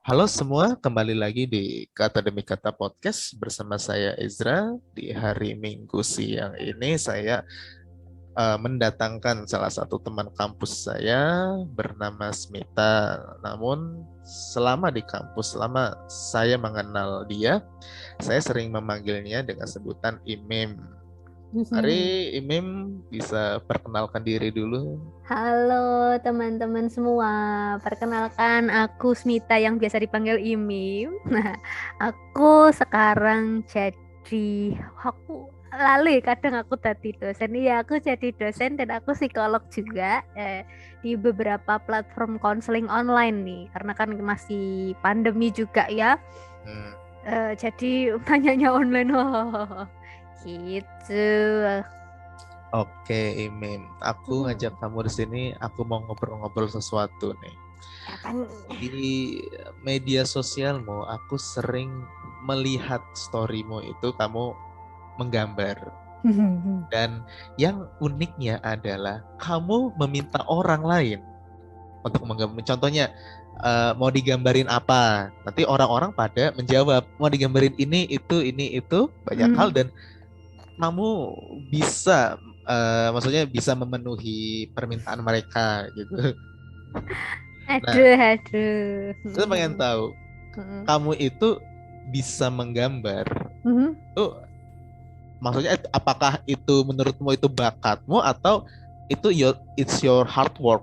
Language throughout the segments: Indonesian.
Halo semua, kembali lagi di Kata Demi Kata Podcast bersama saya Ezra. Di hari Minggu siang ini saya mendatangkan salah satu teman kampus saya bernama Smita. Namun selama di kampus, selama saya mengenal dia, saya sering memanggilnya dengan sebutan Imim. Mari Imim bisa perkenalkan diri dulu. Halo teman-teman semua, perkenalkan aku Smita yang biasa dipanggil Imim. Nah, aku sekarang aku lali kadang aku jadi dosen. Iya, aku jadi dosen dan aku psikolog juga di beberapa platform konseling online nih, karena kan masih pandemi juga ya. Hmm. Jadi tanyanya online, gitu. Oke, Imim. Aku ngajak kamu di sini. Aku mau ngobrol-ngobrol sesuatu nih. Apa nih? Di media sosialmu, aku sering melihat storymu itu kamu menggambar. Dan yang uniknya adalah kamu meminta orang lain untuk menggambar. Contohnya, mau digambarin apa? Nanti orang-orang pada menjawab, mau digambarin ini, itu, banyak hal dan kamu bisa maksudnya bisa memenuhi permintaan mereka gitu. Nah, Aduh, aduh. saya pengen tahu kamu itu bisa menggambar. Tuh, maksudnya apakah itu menurutmu itu bakatmu atau itu it's your hard work?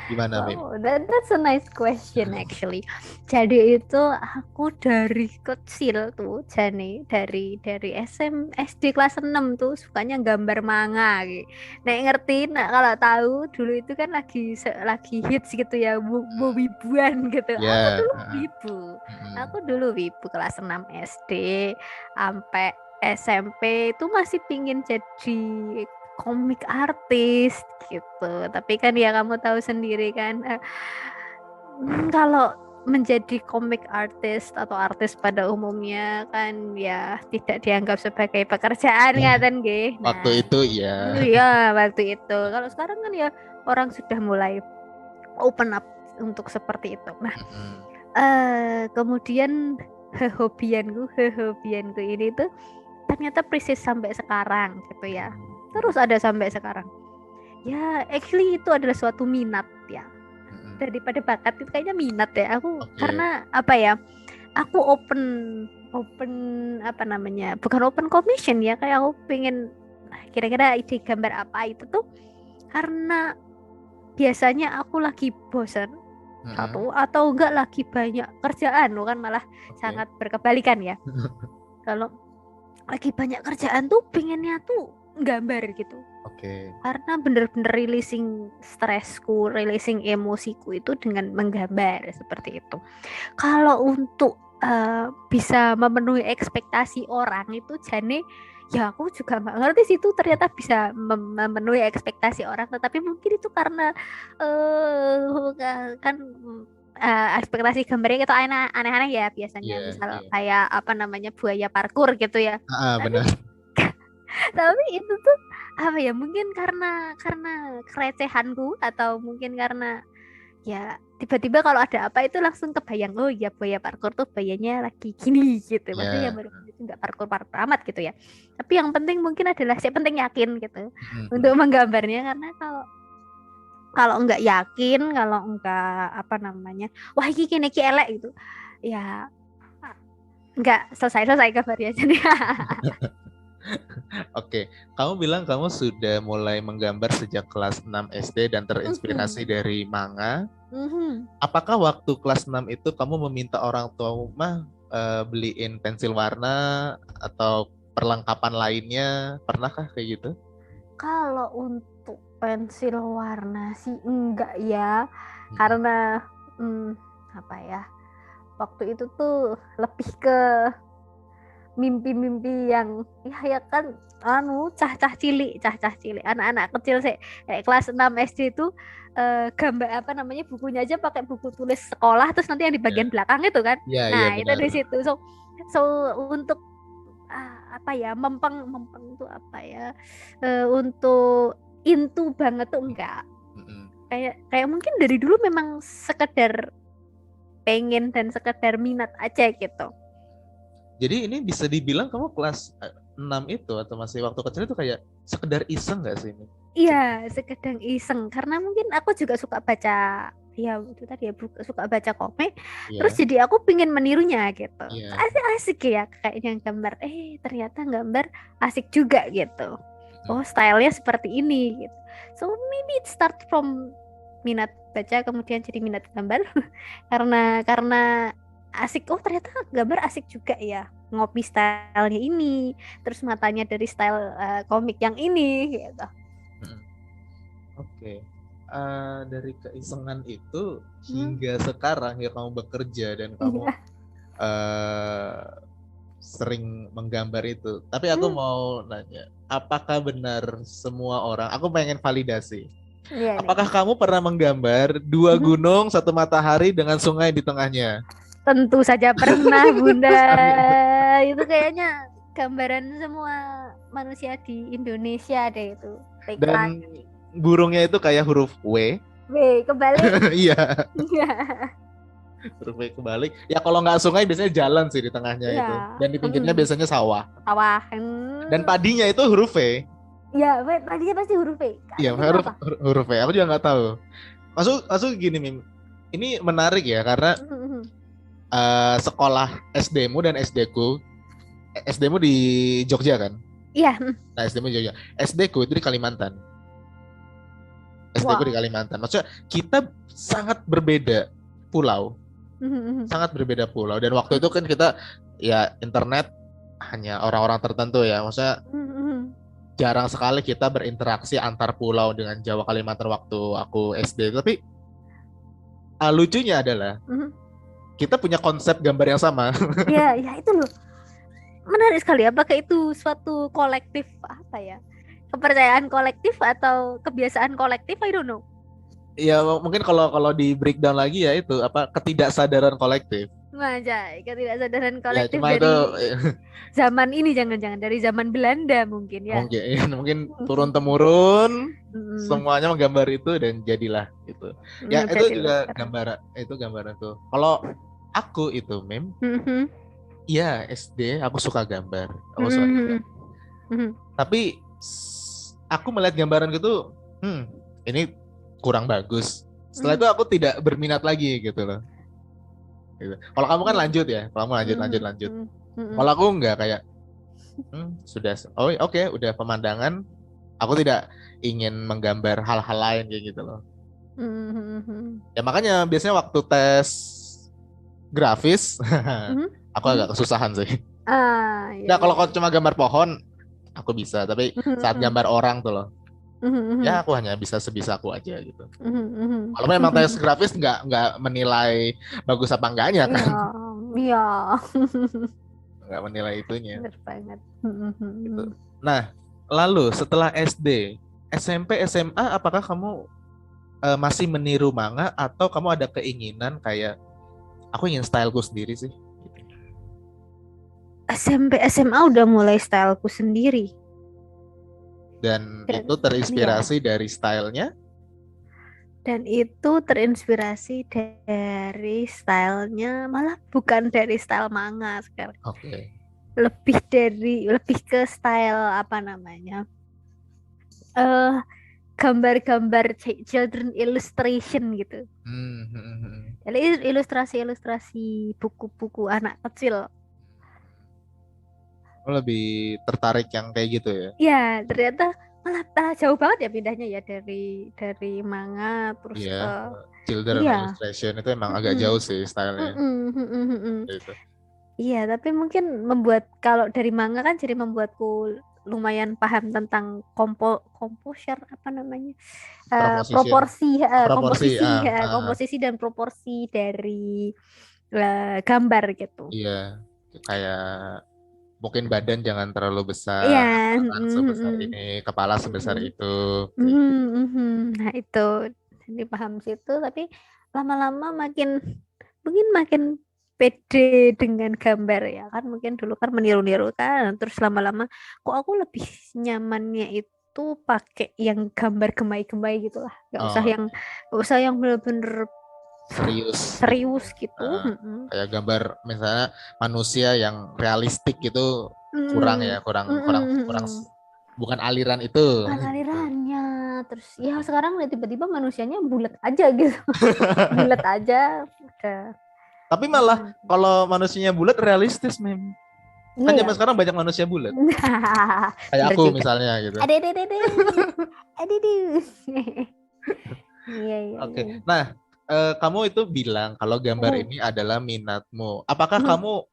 Gimana, Mim? Oh, that's a nice question actually. Jadi itu aku dari kecil tuh, Jani, dari SD kelas 6 tuh sukanya gambar manga gitu. Nek ngerti, nah kalau tahu dulu itu kan lagi hits gitu ya, wibuan gitu. Aku Ya, dulu wibu. Aku dulu wibu kelas 6 SD sampai SMP itu masih pingin jadi komik artis gitu. Tapi kan ya kamu tahu sendiri kan, kalau menjadi komik artis atau artis pada umumnya kan ya tidak dianggap sebagai pekerjaan kan nggih. waktu Nah, itu ya. iya waktu itu. Kalau sekarang kan ya orang sudah mulai open up untuk seperti itu. Nah, kemudian hobianku ini tuh ternyata persis sampai sekarang gitu ya. Terus ada sampai sekarang. Ya, actually itu adalah suatu minat ya. Daripada bakat itu kayaknya minat ya. Aku Oke. karena apa ya? Aku open open apa namanya? Bukan open commission ya, kayak aku pengen kira-kira ide gambar apa itu tuh karena biasanya aku lagi bosan satu atau enggak lagi banyak kerjaan loh kan malah Oke. sangat berkebalikan ya. Kalau lagi banyak kerjaan tuh pengennya tuh gambar gitu. Oke. Karena bener-bener releasing stresku, releasing emosiku itu dengan menggambar seperti itu. Kalau untuk bisa memenuhi ekspektasi orang itu jane ya aku juga nggak ngerti sih itu ternyata bisa memenuhi ekspektasi orang, tetapi mungkin itu karena kan ekspektasi gambarnya itu aneh-aneh ya biasanya, Iya, misal iya. kayak apa namanya buaya parkur gitu ya. Tapi Benar. tapi itu tuh apa ya, mungkin karena kerecehanku atau mungkin karena ya tiba-tiba kalau ada apa itu langsung kebayang, oh ya buaya parkour tuh bayanya lagi gini gitu, maksudnya ya Ya. baru itu nggak parkour parkour amat gitu ya, tapi yang penting mungkin adalah saya penting yakin gitu untuk Mm-mm. menggambarnya, karena kalau kalau nggak yakin, kalau nggak apa namanya, wah ini kini elek gitu ya, nggak selesai selesai gambarnya jadi. Oke, kamu bilang kamu sudah mulai menggambar sejak kelas 6 SD dan terinspirasi dari manga. Apakah waktu kelas 6 itu kamu meminta orang tua mah beliin pensil warna atau perlengkapan lainnya? Pernahkah kayak gitu? Kalau untuk pensil warna sih enggak ya, karena apa ya, waktu itu tuh lebih ke mimpi-mimpi yang ya kan cah-cah cilik anak-anak kecil sih kayak kelas 6 SD itu, gambar apa namanya, bukunya aja pakai buku tulis sekolah, terus nanti yang di Ya, bagian belakang itu kan, ya, ya nah itu benar. di situ. So untuk apa ya, mempeng mempeng itu apa ya, untuk into banget tuh enggak, Mm-mm. kayak kayak mungkin dari dulu memang sekedar pengen dan sekedar minat aja gitu. Jadi ini bisa dibilang kamu kelas 6 itu atau masih waktu kecil itu kayak sekedar iseng nggak sih ini? Iya, sekedar iseng karena mungkin aku juga suka baca, ya itu tadi ya, suka baca komik. Terus Iya. jadi aku pingin menirunya gitu. Iya. Asik ya kayaknya gambar. Ternyata gambar asik juga gitu. Oh, Hmm. stylenya seperti ini gitu. So maybe it start from minat baca kemudian jadi minat gambar karena asik. Oh, ternyata gambar asik juga ya. Ngopi stylenya ini, terus matanya dari style komik yang ini gitu. Oke. Dari keisengan itu hingga sekarang ya kamu bekerja dan kamu sering menggambar itu. Tapi aku mau nanya, apakah benar semua orang? Aku pengen validasi. Apakah kamu pernah menggambar 2 gunung, 1 matahari dengan sungai di tengahnya? Tentu saja pernah, Bunda. Itu kayaknya gambaran semua manusia di Indonesia deh itu. Dan burungnya itu kayak huruf W. W kebalik. Iya. Huruf W kebalik. Ya kalau nggak sungai biasanya jalan sih di tengahnya itu. Dan di pinggirnya biasanya sawah. Sawah. Dan padinya itu huruf V. Iya, padinya pasti huruf V. Iya, huruf V. Aku juga nggak tahu. Masuk gini, Mim. Ini menarik ya karena sekolah SD-mu dan SD-ku. SD-mu di Jogja kan? Iya. Nah, SD-mu di Jogja. SD-ku itu di Kalimantan. SD-ku di Kalimantan. Maksudnya kita sangat berbeda pulau. Sangat berbeda pulau. Dan waktu itu kan kita ya internet hanya orang-orang tertentu ya. Maksudnya jarang sekali kita berinteraksi antar pulau dengan Jawa Kalimantan waktu aku SD. Tapi lucunya adalah kita punya konsep gambar yang sama. Ya itu loh. Menarik sekali. Apakah itu suatu kolektif apa ya? Kepercayaan kolektif atau kebiasaan kolektif? I don't know. Ya mungkin kalau di breakdown lagi ya itu apa ketidaksadaran kolektif. Majai, ketidaksadaran kolektif ya, dari itu, zaman ini, jangan-jangan dari zaman Belanda mungkin ya. Mungkin turun temurun semuanya menggambar itu dan jadilah itu. Ya itu juga gambaran tuh. Kalau aku itu ya SD aku suka gambar. Aku suka gambar. Tapi aku melihat gambaran gitu, ini kurang bagus. Setelah itu aku tidak berminat lagi gitu loh. Gitu. Kalau kamu kan lanjut ya, kalau kamu lanjut. Kalau aku enggak kayak sudah, oke, udah pemandangan. Aku tidak ingin menggambar hal-hal lain kayak gitu loh. Ya makanya biasanya waktu tes grafis, aku agak kesusahan sih. Nah kalau cuma gambar pohon, aku bisa. Tapi saat gambar orang tuh loh, ya aku hanya bisa sebisa aku aja gitu. Kalau memang tes grafis nggak menilai bagus apa enggaknya kan? Iya. Nggak menilai itunya. Bener banget. Gitu. Nah, lalu setelah SD, SMP, SMA, apakah kamu masih meniru manga atau kamu ada keinginan kayak aku ingin styleku sendiri sih? SMP, SMA udah mulai styleku sendiri. Dan itu terinspirasi dari stylenya? Dan itu terinspirasi dari stylenya, malah bukan dari style manga sekarang. Oke. Lebih ke style apa namanya? Gambar-gambar children illustration gitu. Jadi ilustrasi buku-buku anak kecil. Lebih tertarik yang kayak gitu ya? Ya, ternyata malah jauh banget ya pindahnya ya dari manga terus ke children illustration itu emang agak jauh sih stylenya. Gitu. Iya, tapi mungkin kalau dari manga kan jadi membuatku lumayan paham tentang composure apa namanya, komposisi dan proporsi dari gambar gitu. Iya, kayak mungkin badan jangan terlalu besar, sebesar ini, kepala sebesar itu. Nah itu, jadi paham situ, tapi lama-lama makin pede dengan gambar ya kan, mungkin dulu kan meniru-niru kan, terus lama-lama kok aku lebih nyamannya itu pakai yang gambar gemai-gemai gitulah, nggak usah yang bener-bener serius gitu. Kayak gambar misalnya manusia yang realistik gitu kurang bukan aliran itu. Bukan alirannya. Terus ya sekarang tiba-tiba manusianya bulat aja gitu. Bulat aja udah. Tapi malah kalau manusianya bulat realistis, Mem. Kan zaman sekarang banyak manusia bulat. Kayak aku misalnya gitu. Iya. Oke. Nah, kamu itu bilang kalau gambar ini adalah minatmu. Apakah kamu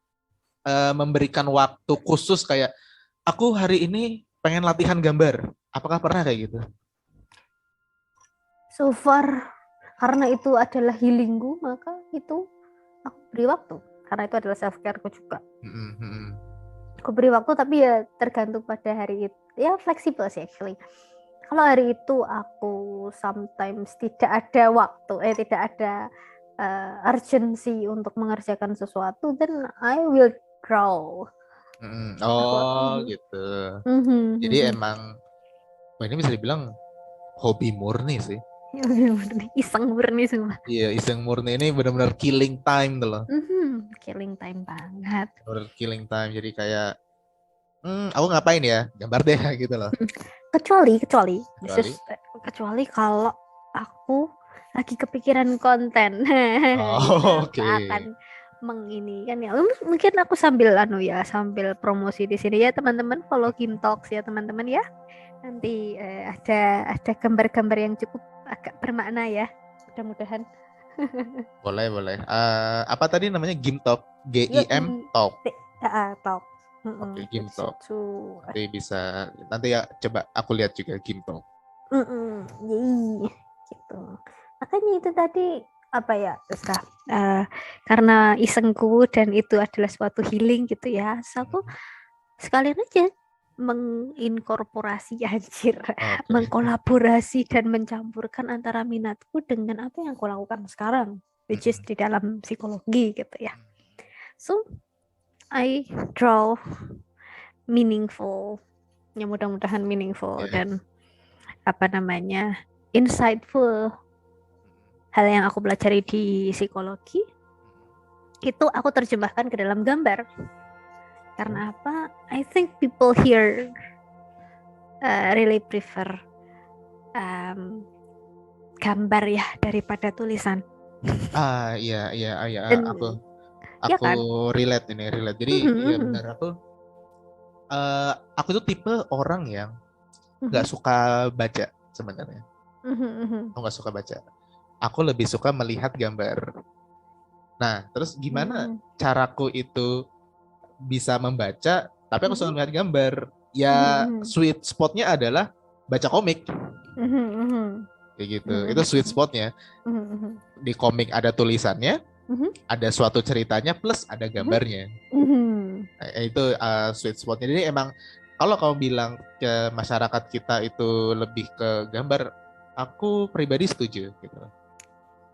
memberikan waktu khusus kayak aku hari ini pengen latihan gambar? Apakah pernah kayak gitu? So far, karena itu adalah healingku, maka itu aku beri waktu. Karena itu adalah self careku juga. Aku beri waktu, tapi ya tergantung pada hari itu. Ya fleksibel sih actually. Kalau hari itu aku sometimes tidak ada waktu, tidak ada urgency untuk mengerjakan sesuatu, then I will draw. Gitu. Jadi emang, ini bisa dibilang hobi murni sih. Iseng murni semua. Iya, iseng murni ini benar-benar killing time tuh loh. Killing time banget. Benar killing time. Jadi kayak, aku ngapain ya? Gambar deh gitu loh. Kecuali kalau aku lagi kepikiran konten. Oke. Akan mengini kan ya. Mungkin aku sambil promosi di sini ya teman-teman, follow Kim Talks ya teman-teman ya. Nanti ada gambar-gambar yang cukup agak bermakna ya. Mudah-mudahan. Boleh. Apa tadi namanya? Gim Talk? GIM Talk. Talk. Oke, Gim Talk. Nanti bisa, nanti ya coba aku lihat juga Gim Talk. Gitu. Makanya itu tadi apa ya, karena isengku dan itu adalah suatu healing gitu ya. So aku sekalian aja menginkorporasi mengkolaborasi dan mencampurkan antara minatku dengan apa yang aku lakukan sekarang, which is di dalam psikologi gitu ya. So I draw meaningful, ya mudah-mudahan meaningful dan insightful hal yang aku pelajari di psikologi itu aku terjemahkan ke dalam gambar. Karena apa? I think people here really prefer gambar ya daripada tulisan. Iya. Aku kan? relate. Jadi ya benar, aku tuh tipe orang yang nggak suka baca sebenarnya. Aku nggak suka baca. Aku lebih suka melihat gambar. Nah, terus gimana caraku itu bisa membaca, tapi aku suka melihat gambar? Ya, sweet spotnya adalah baca komik. Kayak gitu. Itu sweet spotnya. Di komik ada tulisannya, ada suatu ceritanya, plus ada gambarnya. Itu sweet spotnya. Jadi emang kalau kamu bilang ke masyarakat kita itu lebih ke gambar, aku pribadi setuju gitu.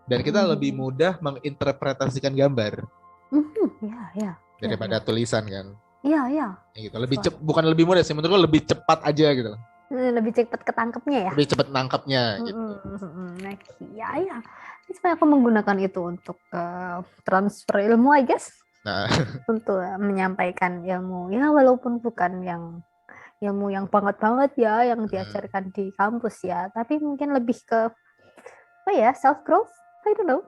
Dan kita lebih mudah menginterpretasikan gambar daripada tulisan kan. Iya. Gitu. Bukan lebih mudah sih, menurutku lebih cepat aja gitu. Lebih cepat ketangkepnya ya. Lebih cepat nangkepnya gitu. Iya. Ini supaya aku menggunakan itu untuk transfer ilmu, I guess. Nah, untuk menyampaikan ilmu ya, walaupun bukan yang ilmu yang banget ya yang diajarkan di kampus ya, tapi mungkin lebih ke self growth, I don't know.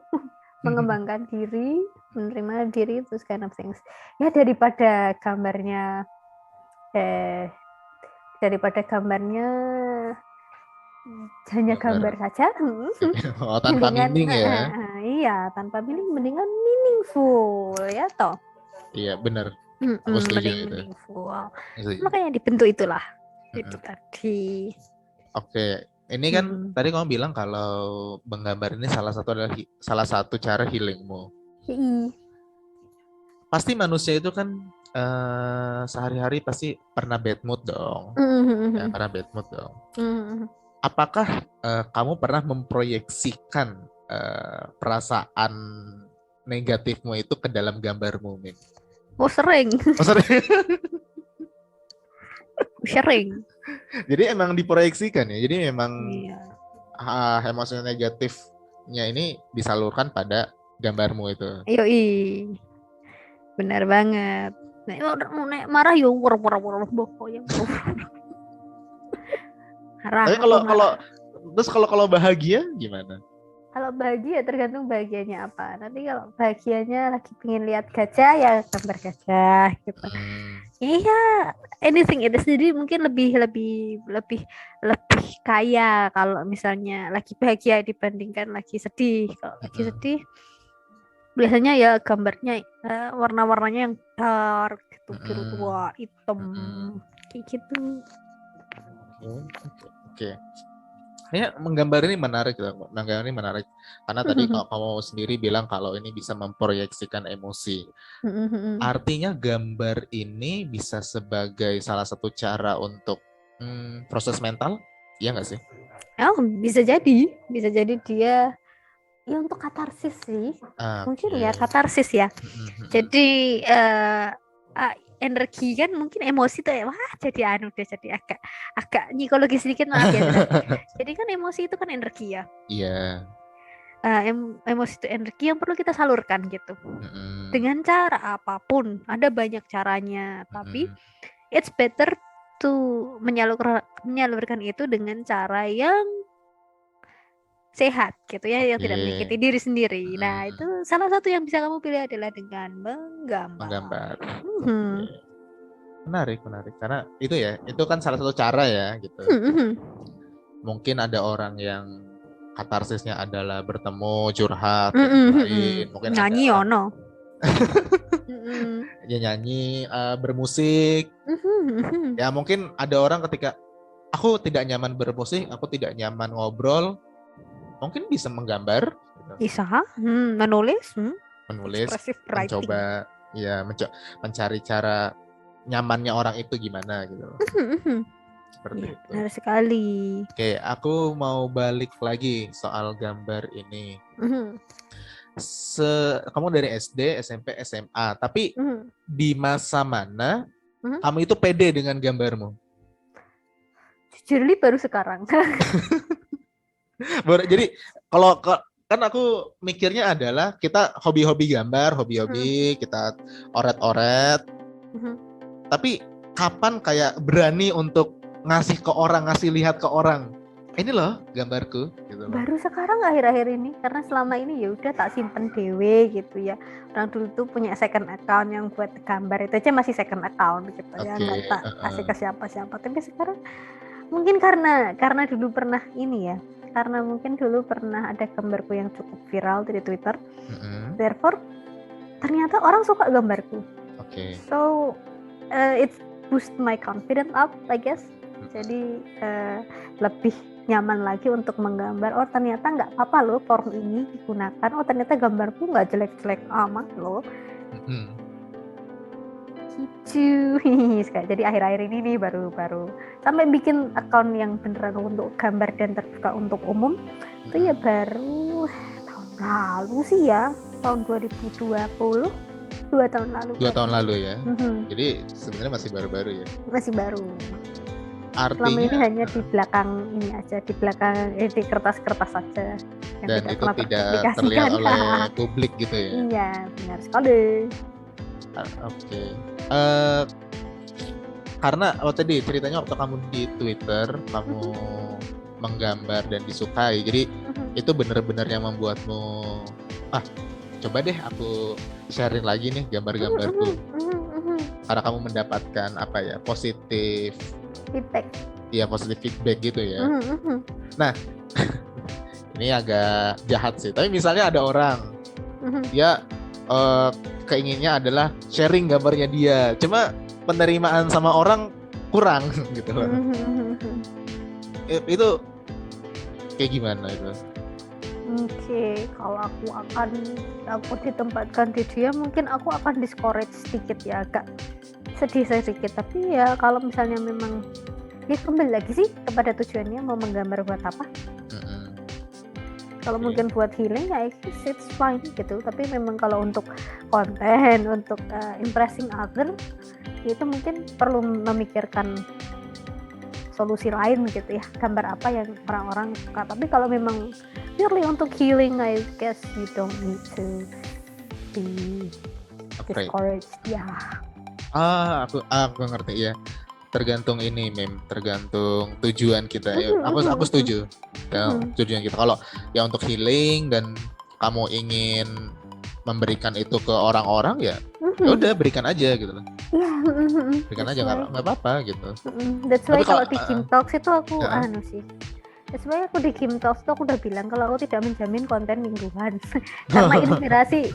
Mengembangkan diri, menerima diri, those kind of things. Ya daripada gambarnya hanya gambar saja. Tanpa meaning ya. Iya, tanpa meaning, mendingan meaningful ya toh. Iya, benar. Aku setuju itu. Makanya dibentuk itulah. Itu tadi. Oke. Ini kan tadi kamu bilang kalau menggambar ini salah satu cara healingmu. Pasti manusia itu kan sehari-hari pasti pernah bad mood dong. Ya, pernah bad mood dong. Apakah kamu pernah memproyeksikan perasaan negatifmu itu ke dalam gambarmu, Min? Sering. Sering. Jadi emang diproyeksikan ya. Jadi memang emosi negatif emosinya ini disalurkan pada gambarmu itu. Yoi, benar banget. Nek marah yo wor pokoknya. Marah. Tapi kalau bahagia gimana? Kalau bahagia tergantung bahagianya apa. Nanti kalau bahagianya lagi pengen lihat gajah ya gambar gajah gitu. Iya, anything itu sendiri mungkin lebih kaya kalau misalnya lagi bahagia dibandingkan lagi sedih. Kalau lagi sedih biasanya ya gambarnya warna-warnanya yang dark gitu, biru tua, hitam kayak gitu. Oke. Ya, menggambar ini menarik karena tadi kamu sendiri bilang kalau ini bisa memproyeksikan emosi. Artinya gambar ini bisa sebagai salah satu cara untuk proses mental, iya nggak sih? Oh, bisa jadi dia ya untuk katarsis sih. Mungkin ya katarsis ya. Jadi energi kan mungkin emosi tuh ya, wah jadi jadi agak psikologi sedikit, maaf ya. Jadi kan emosi itu kan energi ya. Iya. Emosi itu energi yang perlu kita salurkan gitu. Dengan cara apapun, ada banyak caranya, tapi it's better to menyalurkan itu dengan cara yang sehat gitu ya, yang tidak menyakiti diri sendiri. Nah, itu salah satu yang bisa kamu pilih adalah dengan menggambar. Menarik karena itu kan salah satu cara ya gitu. Mungkin ada orang yang katarsisnya adalah bertemu, curhat, lain. Mungkin nyanyi ya nyanyi, bermusik. Ya mungkin ada orang ketika aku tidak nyaman bermusik, aku tidak nyaman ngobrol, mungkin bisa menggambar. Bisa, menulis, mencoba ya mencari cara nyamannya orang itu gimana gitu. Seperti itu. Benar sekali. Oke, aku mau balik lagi soal gambar ini. Kamu dari SD, SMP, SMA, tapi di masa mana kamu itu pede dengan gambarmu? Jujur baru sekarang. Jadi kalau kan aku mikirnya adalah kita hobi-hobi gambar, kita oret-oret. Tapi kapan kayak berani untuk ngasih lihat ke orang? Ini loh gambarku gitu loh. Baru sekarang akhir-akhir ini, karena selama ini ya udah tak simpen dewe gitu ya. Orang dulu tuh punya second account yang buat gambar, itu aja masih second account gitu ya, nggak tak kasih ke siapa-siapa. Tapi sekarang mungkin karena dulu pernah ini ya, karena mungkin dulu pernah ada gambarku yang cukup viral di Twitter. Therefore ternyata orang suka gambarku. So it boost my confidence up, I guess. Jadi lebih nyaman lagi untuk menggambar. Oh ternyata nggak apa-apa loh form ini digunakan. Oh ternyata gambarku nggak jelek-jelek amat loh. Gitu. Jadi akhir-akhir ini nih baru sampai bikin akun yang beneran untuk gambar dan terbuka untuk umum itu ya baru tahun lalu sih ya, tahun 2020, 2 tahun lalu. 2 tahun lalu ya. Jadi sebenarnya masih baru-baru ya. Masih baru. Artinya selama ini hanya di belakang ini aja, di belakang di kertas-kertas saja. Dan itu tidak terlihat oleh publik gitu ya. Iya, benar sekali. Oke. Karena tadi ceritanya waktu kamu di Twitter, kamu menggambar dan disukai. Jadi itu benar-benar yang membuatmu coba deh aku sharing lagi nih gambar-gambarku. Karena kamu mendapatkan positif feedback. Iya, positif feedback gitu ya. Nah, ini agak jahat sih. Tapi misalnya ada orang, dia keinginnya adalah sharing gambarnya dia, cuma penerimaan sama orang kurang gitu loh. Itu kayak gimana itu? Oke, kalau aku ditempatkan di dia, mungkin aku akan discourage sedikit ya, agak sedih sedikit. Tapi ya kalau misalnya memang dia kembali lagi sih kepada tujuannya, mau menggambar buat apa. Kalau mungkin buat healing ya it's fine gitu. Tapi memang kalau untuk konten, untuk impressing other, itu mungkin perlu memikirkan solusi lain gitu ya, gambar apa yang orang-orang suka. Tapi kalau memang purely untuk healing, I guess you don't need to be discouraged ya. Aku ngerti ya. Tergantung ini tergantung tujuan kita ya. Aku setuju. Tujuan kita kalau ya untuk healing dan kamu ingin memberikan itu ke orang-orang ya udah berikan aja gitu loh. Berikan aja nggak apa-apa gitu. That's why kalau di Kim Talks itu aku sih. That's why aku di Kim Talks itu aku udah bilang kalau aku tidak menjamin konten mingguan karena inspirasi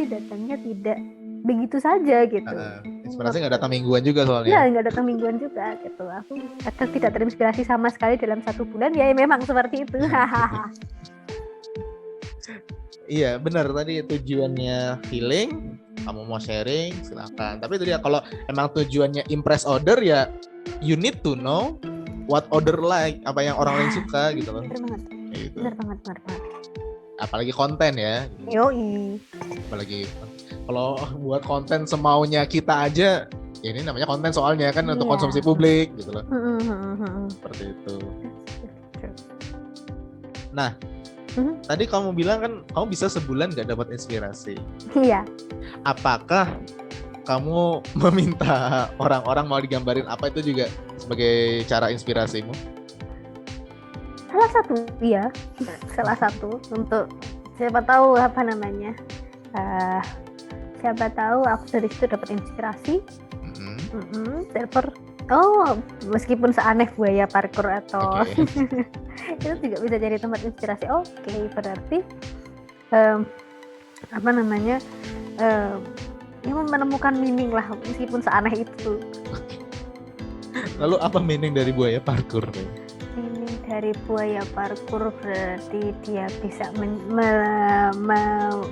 datangnya tidak begitu saja gitu. Inspirasi nggak datang mingguan juga soalnya. Iya, nggak datang mingguan juga gitu. Aku kadang tidak terinspirasi sama sekali dalam 1 bulan, ya memang seperti itu. Iya benar, tadi tujuannya healing, kamu mau sharing silakan. Tapi itu dia, kalau emang tujuannya impress order ya you need to know what order like, apa yang orang lain suka gitu loh. Benar banget. Apalagi konten ya. Yoi. Apalagi kalau buat konten semaunya kita aja, ya ini namanya konten soalnya kan untuk konsumsi publik gitu loh. Seperti itu. Nah, tadi kamu bilang kan kamu bisa sebulan gak dapat inspirasi. Iya. Apakah kamu meminta orang-orang mau digambarin apa itu juga sebagai cara inspirasimu? Salah satu untuk siapa tahu apa namanya. Siapa tahu aku dari situ dapat inspirasi. Meskipun seaneh buaya parkur atau itu juga bisa jadi tempat inspirasi. Oke, berarti ini menemukan meaning lah meskipun seaneh itu. Lalu apa meaning dari buaya parkur? Meaning dari buaya parkur berarti dia bisa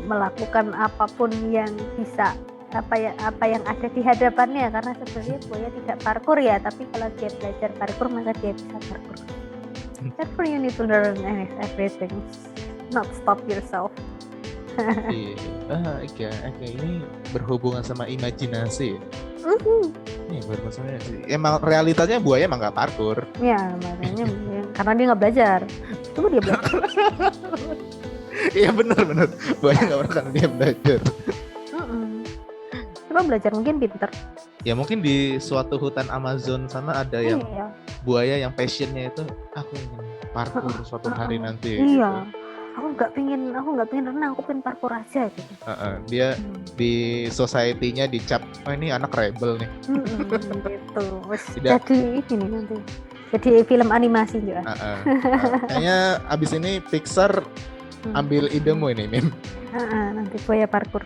melakukan apapun yang bisa, apa yang ada di hadapannya, karena sebenarnya buaya tidak parkur ya, tapi kalau dia belajar parkur maka dia bisa parkur. Therefore you need to learn everything, not stop yourself. Ini berhubungan sama imajinasi. Ini berhubungan sih. Emang realitanya buaya emang nggak parkur. Ya makanya karena dia nggak belajar. Coba dia belajar. Iya benar. Buaya nggak parkur karena dia belajar. Coba belajar, mungkin pinter. Ya mungkin di suatu hutan Amazon sana ada yang buaya yang passionnya itu aku ingin parkur suatu hari nanti. Iya. Gitu. Aku nggak pingin renang, aku pengen parkur aja gitu. Dia di society-nya dicap, ini anak rebel nih. Gitu. Jadi ini nanti. Jadi film animasi juga. Kayaknya abis ini Pixar ambil idemu ini, Mim. Nanti buaya parkur.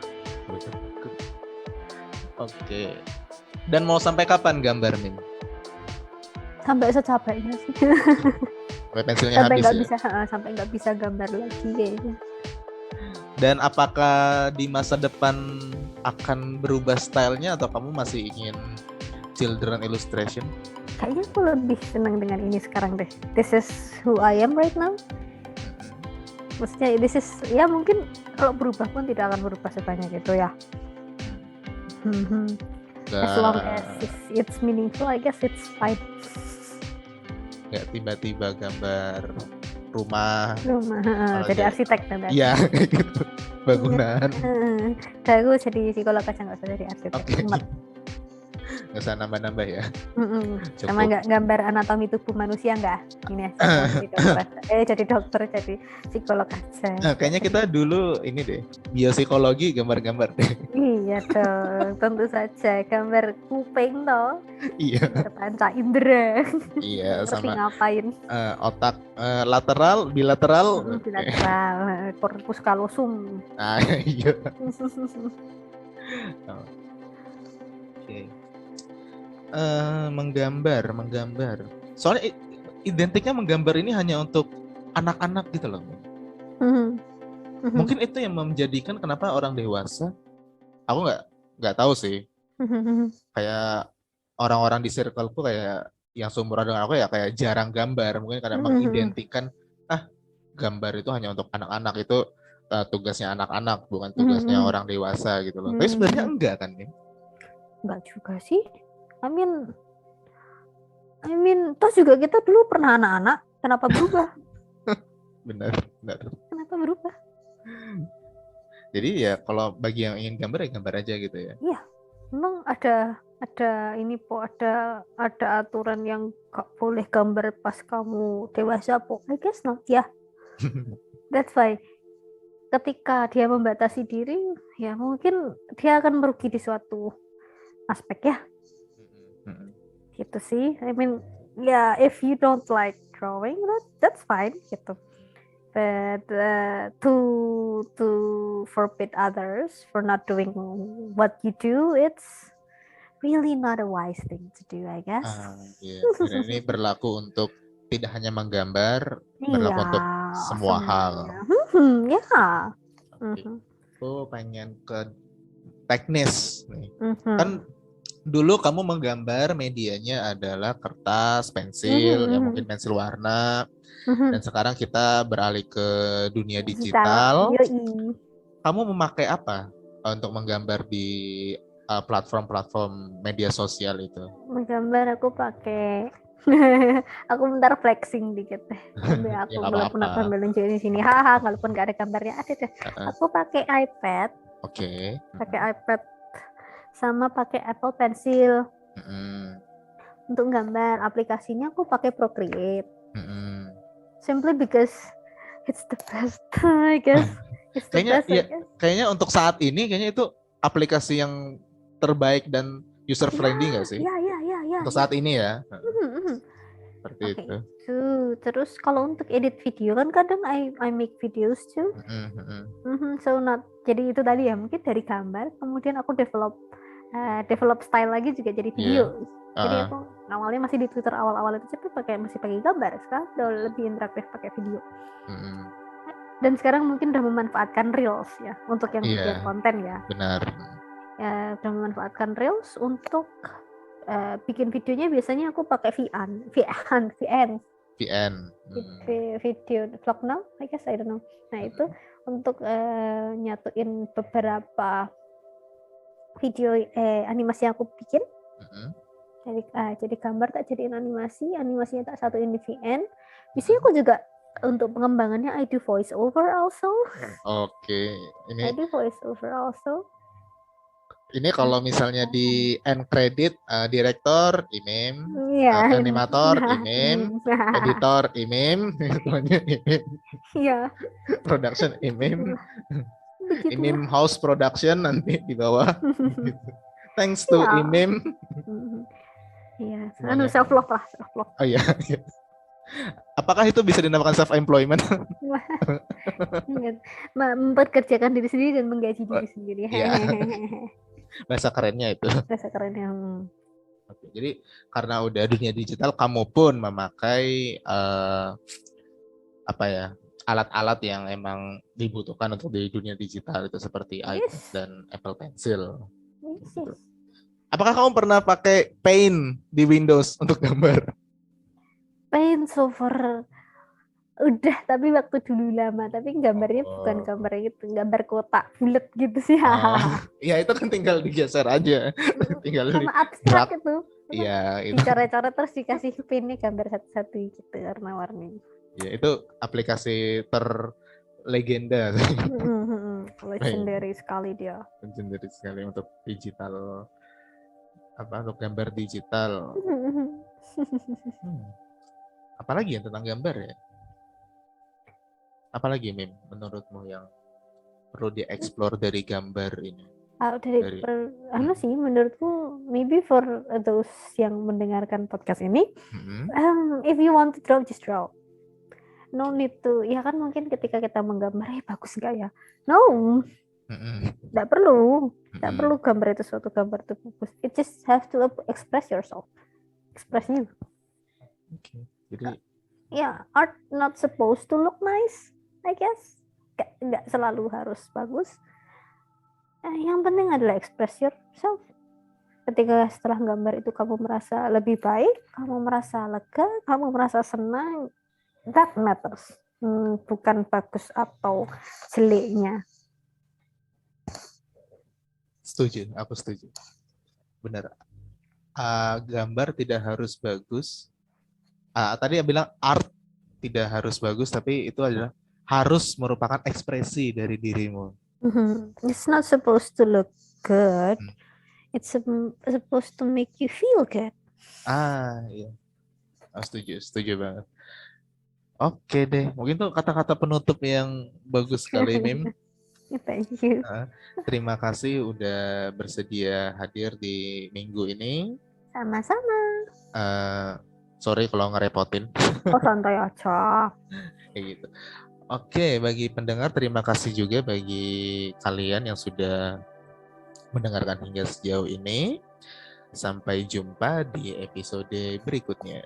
Oke. Dan mau sampai kapan gambar, Mim? Sampai secapeknya sih. Sampai pensilnya habis ya? Sampai nggak bisa gambar lagi kayaknya. Dan apakah di masa depan akan berubah stylenya atau kamu masih ingin children illustration? Kayaknya aku lebih senang dengan ini sekarang deh. This is who I am right now. Maksudnya this is, ya mungkin kalau berubah pun tidak akan berubah sebanyak itu ya. As long as it's meaningful, I guess it's fine. Nggak tiba-tiba gambar rumah jadi arsitek nanti. Iya gitu, bangunan. Aku jadi psikolog aja, nggak usah jadi arsitek. Nggak usah nambah-nambah ya. Sama nggak gambar anatomi tubuh manusia nggak? Ini aja jadi dokter, jadi psikolog aja. Kayaknya kita dulu ini deh, biopsikologi gambar-gambar deh. Iya dong, tentu saja gambar kuping toh. Iya. Panca indera. Iya, sama ngapain? Otak lateral, bilateral. Bilateral, corpus callosum. Iya. Oke. Menggambar. Soalnya identiknya menggambar ini hanya untuk anak-anak gitu loh. Mungkin itu yang menjadikan kenapa orang dewasa, aku nggak tahu sih. Kayak orang-orang di circleku kayak yang seumuran dengan aku ya kayak jarang gambar. Mungkin karena mengidentikan gambar itu hanya untuk anak-anak, itu tugasnya anak-anak, bukan tugasnya orang dewasa gitu loh. Tapi sebenarnya enggak kan nih? Enggak juga sih. I mean, I mean, toh juga kita dulu pernah anak-anak, kenapa berubah? Benar. Kenapa berubah? Jadi ya kalau bagi yang ingin gambar ya gambar aja gitu ya. Iya, memang ada ini po, ada aturan yang gak boleh gambar pas kamu dewasa po. I guess not, ya. That's why ketika dia membatasi diri, ya mungkin dia akan merugi di suatu aspek ya. Gitu sih. I mean, yeah, if you don't like drawing, that's fine gitu. But to forbid others for not doing what you do, it's really not a wise thing to do, I guess. Iya. Dan ini berlaku untuk tidak hanya menggambar, berlaku untuk semua hal. Ya. Aku pengen ke teknis nih. Kan dulu kamu menggambar medianya adalah kertas, pensil, ya mungkin pensil warna. Dan sekarang kita beralih ke dunia digital. Kamu memakai apa untuk menggambar di platform-platform media sosial itu? Menggambar aku pakai aku bentar flexing dikit deh. Aku walaupun aku ambil nunjukin di sini, walaupun gak ada gambarnya ada deh. Aku pakai iPad. Oke. Pakai iPad sama pakai Apple Pencil. Untuk gambar aplikasinya aku pakai Procreate. Simply because it's the best, I guess. Kayaknya untuk saat ini kayaknya itu aplikasi yang terbaik dan user friendly nggak sih? Iya. Untuk saat ini ya. Seperti itu. Terus kalau untuk edit video kan kadang I make videos too. So jadi itu tadi ya, mungkin dari gambar kemudian aku develop style lagi juga jadi video. Jadi aku awalnya masih di Twitter awal-awal itu masih pakai gambar, sekarang udah lebih interaktif pakai video. Dan sekarang mungkin udah memanfaatkan Reels ya untuk yang bikin konten ya. Benar. Ya, udah memanfaatkan Reels untuk bikin videonya biasanya aku pakai VN. Video vlog now, I guess, I don't know. Nah itu untuk nyatuin beberapa video animasi yang aku bikin. Jadi gambar tak jadiin animasinya tak satuin di VN. Biasanya aku juga untuk pengembangannya I do voice over also. Oke. I do voice over also. Ini kalau misalnya di end credit, direktor Imim, animator Imim, editor Imim, production Imim, Imim house production nanti di bawah. Thanks to Imim. Iya, self love lah. Oh iya. Apakah itu bisa dinamakan self employment? Memperkerjakan diri sendiri dan menggaji diri sendiri. Bahasa kerennya itu. Bahasa kerennya. Oke, jadi karena udah dunia digital, kamu pun memakai alat-alat yang emang dibutuhkan untuk di dunia digital itu seperti iPad dan Apple Pencil. Apakah kamu pernah pakai Paint di Windows untuk gambar? Paint software udah, tapi waktu dulu lama, tapi gambarnya bukan gambar gitu, gambar kotak bulat gitu sih. Iya, itu kan tinggal digeser aja. Tinggal sama abstrak itu. Iya, itu. Dicoret-coret terus dikasih pinnya gambar satu-satu gitu warna-warni. Ya, itu aplikasi terlegenda. Legendary sekali dia. Legendary sekali untuk digital, untuk gambar digital. Apalagi yang tentang gambar ya? Apalagi Mim menurutmu yang perlu dieksplor dari gambar ini? Sih menurutku, maybe for those yang mendengarkan podcast ini, if you want to draw, just draw. No need to, ya kan mungkin ketika kita menggambar, bagus nggak ya? No, nggak perlu. Nggak perlu gambar itu suatu gambar itu bagus. It just have to express yourself. Express you. Okay. Jadi, art not supposed to look nice, I guess. Nggak selalu harus bagus. Yang penting adalah express yourself. Ketika setelah gambar itu kamu merasa lebih baik, kamu merasa lega, kamu merasa senang, that matters. Bukan bagus atau jeleknya. Setuju, aku setuju. Benar. Gambar tidak harus bagus, Tadi yang bilang art tidak harus bagus, tapi itu adalah harus merupakan ekspresi dari dirimu. It's not supposed to look good. It's supposed to make you feel good. Iya. Setuju banget. Oke deh, mungkin tuh kata-kata penutup yang bagus sekali, Mim. Thank you. Terima kasih udah bersedia hadir di minggu ini. Sama-sama. Sorry kalau ngerepotin. Oh, santai aja. Kayak gitu. Oke, bagi pendengar terima kasih juga bagi kalian yang sudah mendengarkan hingga sejauh ini. Sampai jumpa di episode berikutnya.